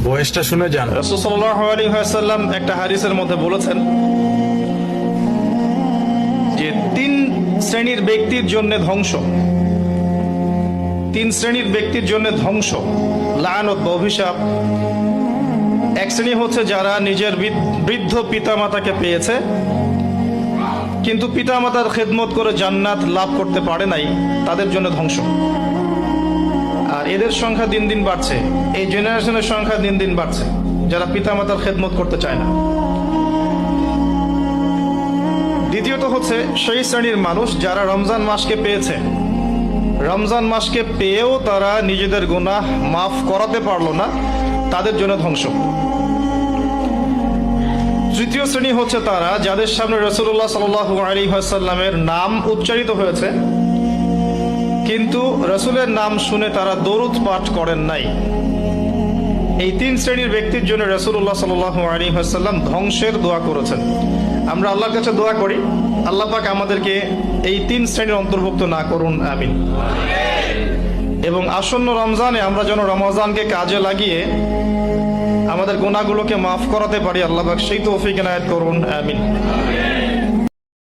বয়সটা শুনে যান। রাসূল সাল্লাল্লাহু আলাইহি ওয়াসাল্লাম একটা হাদিসের মধ্যে বলেছেন যে তিন শ্রেণীর ব্যক্তির জন্য ধ্বংস, তিন শ্রেণীর ব্যক্তির জন্য ধ্বংস, লানত বা অভিশাপ। এক শ্রেণী হচ্ছে যারা নিজের বৃদ্ধ পিতামাতাকে পেয়েছে কিন্তু পিতামাতার খেদমত করে জান্নাত লাভ করতে পারে নাই, তাদের জন্য ধ্বংস। আর এদের সংখ্যা দিন দিন বাড়ছে, এই জেনারেশনের সংখ্যা দিন দিন বাড়ছে যারা পিতামাতার খেদমত করতে চায় না। দ্বিতীয়ত হচ্ছে সেই শ্রেণীর মানুষ যারা রমজান মাসকে পেয়েছে, রমজান মাসকে পেয়েও তারা নিজেদের গুনাহ মাফ করাতে পারলো না, তাদের জন্য ধ্বংস। তৃতীয় শ্রেণী হচ্ছে তারা যাদের সামনে রাসূলুল্লাহ সাল্লাল্লাহু আলাইহি ওয়াসাল্লামের নাম উচ্চারিত হয়েছে কিন্তু রাসূলের নাম শুনে তারা দরুদ পাঠ করেন নাই। এই তিন শ্রেণীর ব্যক্তির জন্য রাসূলুল্লাহ সাল্লাল্লাহু আলাইহি ওয়াসাল্লাম ধ্বংসের দোয়া করেছেন। আমরা আল্লাহর কাছে দোয়া করি আল্লাহ পাক আমাদেরকে এই তিন শ্রেণীর অন্তর্ভুক্ত না করুন, আমিন। এবং আসন্ন রমজানে আমরা যেন রমজানকে কাজে লাগিয়ে আমাদের গুনাহগুলোকে মাফ করাতে পারি, আল্লাহ পাক সেই তৌফিক এনায়েত করুন, আমিন।